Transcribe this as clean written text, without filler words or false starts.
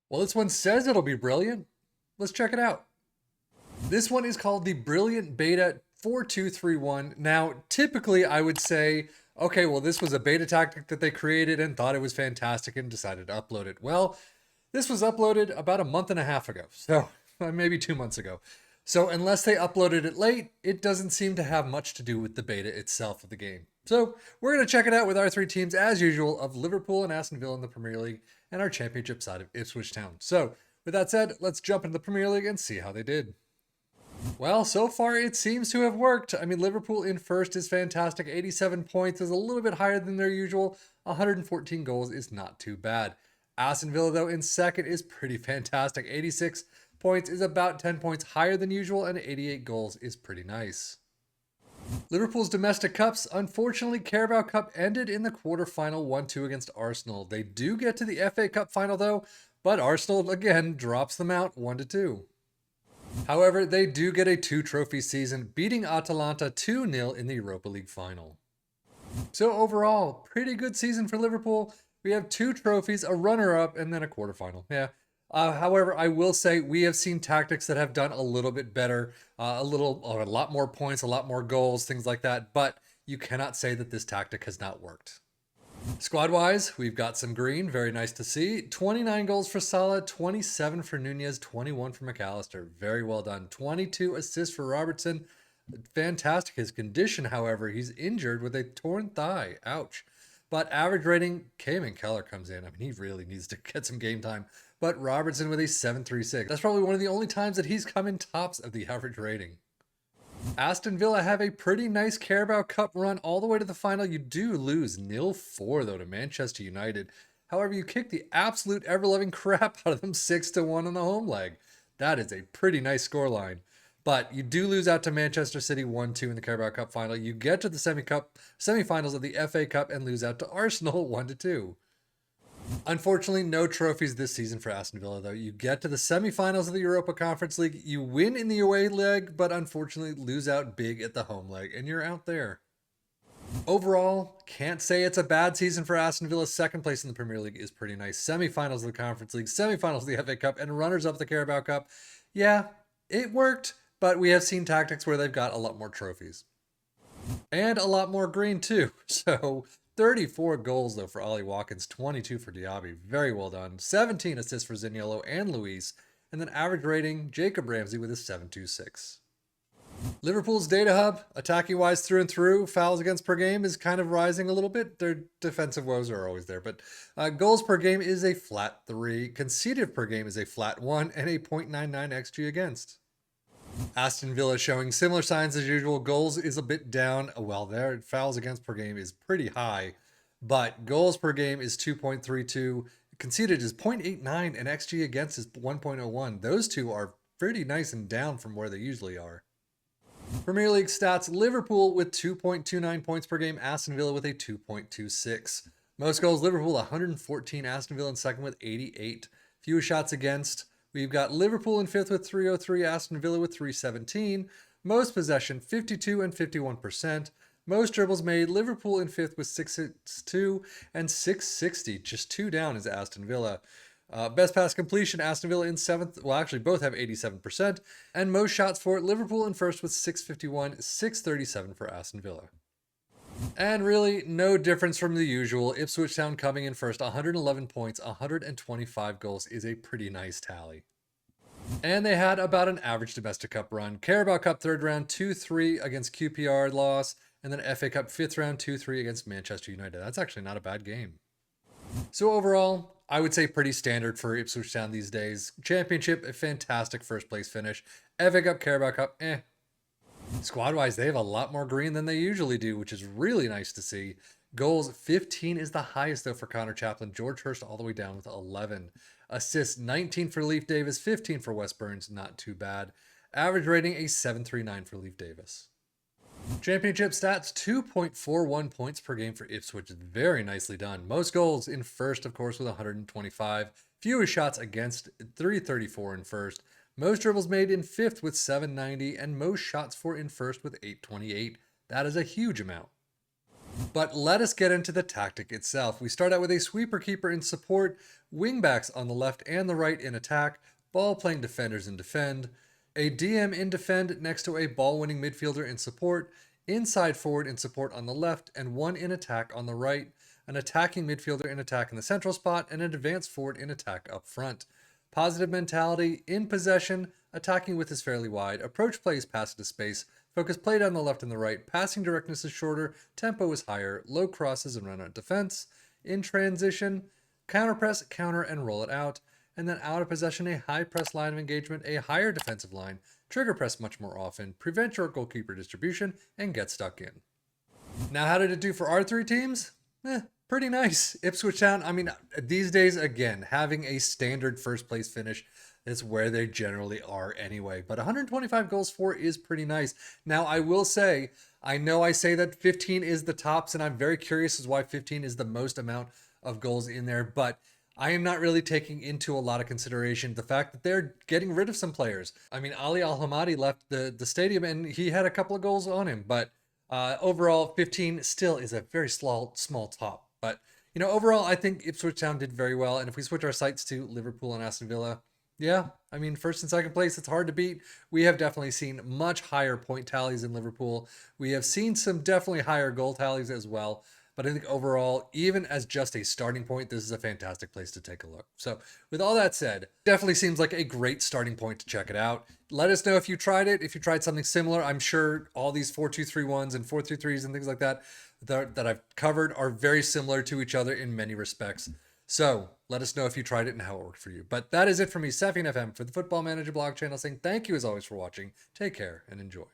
Well, this one says it'll be brilliant. Let's check it out. This one is called the Brilliant Beta 4231. Now, typically I would say, okay, well, this was a beta tactic that they created and thought it was fantastic and decided to upload it. Well, this was uploaded about a month and a half ago, so maybe 2 months ago. So unless they uploaded it late, it doesn't seem to have much to do with the beta itself of the game. So we're going to check it out with our three teams as usual of Liverpool and Aston Villa in the Premier League and our championship side of Ipswich Town. So with that said, let's jump into the Premier League and see how they did. Well, so far it seems to have worked. I mean, Liverpool in first is fantastic. 87 points is a little bit higher than their usual. 114 goals is not too bad. Aston Villa, though, in second is pretty fantastic. 86 points is about 10 points higher than usual, and 88 goals is pretty nice. Liverpool's domestic cups, unfortunately, Carabao Cup ended in the quarterfinal 1-2 against Arsenal. They do get to the FA Cup final, though, but Arsenal, again, drops them out 1-2. However, they do get a two-trophy season, beating Atalanta 2-0 in the Europa League final. So overall, pretty good season for Liverpool. We have two trophies, a runner-up, and then a quarterfinal. Yeah. However, I will say we have seen tactics that have done a little bit better, a lot more points, a lot more goals, things like that. But you cannot say that this tactic has not worked. Squad-wise, we've got some green, very nice to see. 29 goals for Salah, 27 for Nunez, 21 for McAllister. Very well done. 22 assists for Robertson. Fantastic. His condition, however, he's injured with a torn thigh. Ouch. But average rating, Cayman Keller comes in. I mean, he really needs to get some game time. But Robertson with a 7.36. That's probably one of the only times that he's come in tops of the average rating. Aston Villa have a pretty nice Carabao Cup run all the way to the final. You do lose 0-4 though to Manchester United. However, you kick the absolute ever-loving crap out of them 6-1 on the home leg. That is a pretty nice scoreline. But you do lose out to Manchester City 1-2 in the Carabao Cup final. You get to the semifinals of the FA Cup and lose out to Arsenal 1-2. Unfortunately, no trophies this season for Aston Villa, though. You get to the semifinals of the Europa Conference League, you win in the away leg, but unfortunately lose out big at the home leg, and you're out there. Overall, can't say it's a bad season for Aston Villa. Second place in the Premier League is pretty nice. Semifinals of the Conference League, semifinals of the FA Cup, and runners-up the Carabao Cup. Yeah, it worked, but we have seen tactics where they've got a lot more trophies. And a lot more green, too. So 34 goals, though, for Ollie Watkins, 22 for Diaby. Very well done. 17 assists for Zaniolo and Luis. And then average rating, Jacob Ramsey with a 7.26. Liverpool's data hub, attacking-wise through and through, fouls against per game is kind of rising a little bit. Their defensive woes are always there. But goals per game is a flat 3. Conceded per game is a flat 1 and a .99 XG against. Aston Villa showing similar signs as usual. Goals is a bit down. Well, their fouls against per game is pretty high, but goals per game is 2.32. Conceded is 0.89 and XG against is 1.01. Those two are pretty nice and down from where they usually are. Premier League stats, Liverpool with 2.29 points per game, Aston Villa with a 2.26. Most goals, Liverpool 114, Aston Villa in second with 88. Fewest shots against, we've got Liverpool in fifth with 303, Aston Villa with 317. Most possession, 52 and 51%. Most dribbles made, Liverpool in fifth with 662 and 660. Just two down is Aston Villa. Best pass completion, Aston Villa in seventh. Well, actually, both have 87%. And most shots for Liverpool in first with 651, 637 for Aston Villa. And really, no difference from the usual. Ipswich Town coming in first, 111 points, 125 goals is a pretty nice tally. And they had about an average domestic cup run. Carabao Cup third round, 2-3 against QPR loss. And then FA Cup fifth round, 2-3 against Manchester United. That's actually not a bad game. So overall, I would say pretty standard for Ipswich Town these days. Championship, a fantastic first place finish. FA Cup, Carabao Cup, Squad-wise, they have a lot more green than they usually do, which is really nice to see. Goals, 15 is the highest, though, for Connor Chaplin. George Hurst all the way down with 11. Assists, 19 for Leif Davis, 15 for Wes Burns. Not too bad. Average rating, a 7.39 for Leif Davis. Championship stats, 2.41 points per game for Ipswich. Very nicely done. Most goals in first, of course, with 125. Fewest shots against, 334 in first. Most dribbles made in fifth with 790, and most shots for in first with 828. That is a huge amount. But let us get into the tactic itself. We start out with a sweeper keeper in support, wingbacks on the left and the right in attack, ball playing defenders in defend, a DM in defend next to a ball winning midfielder in support, inside forward in support on the left, and one in attack on the right, an attacking midfielder in attack in the central spot, and an advanced forward in attack up front. Positive mentality, in possession, attacking width is fairly wide, approach play is pass to space, focus play down the left and the right, passing directness is shorter, tempo is higher, low crosses and run out defense. In transition, counter press, counter, and roll it out. And then out of possession, a high press line of engagement, a higher defensive line, trigger press much more often, prevent your goalkeeper distribution, and get stuck in. Now, how did it do for our three teams? Pretty nice. Ipswich Town, I mean, these days, again, having a standard first place finish is where they generally are anyway. But 125 goals for is pretty nice. Now, I will say, I know I say that 15 is the tops, and I'm very curious as why 15 is the most amount of goals in there, but I am not really taking into a lot of consideration the fact that they're getting rid of some players. I mean, Ali Al-Hamadi left the stadium and he had a couple of goals on him, but overall, 15 still is a very small top. But, you know, overall, I think Ipswich Town did very well. And if we switch our sights to Liverpool and Aston Villa, yeah, I mean, first and second place, it's hard to beat. We have definitely seen much higher point tallies in Liverpool. We have seen some definitely higher goal tallies as well. But I think overall, even as just a starting point, this is a fantastic place to take a look. So with all that said, definitely seems like a great starting point to check it out. Let us know if you tried it, if you tried something similar. I'm sure all these 4-2-3-1s and 4-3-3s and things like that that I've covered are very similar to each other in many respects. So let us know if you tried it and how it worked for you. But that is it for me, Safi FM, for the Football Manager blog channel, saying thank you as always for watching. Take care and enjoy.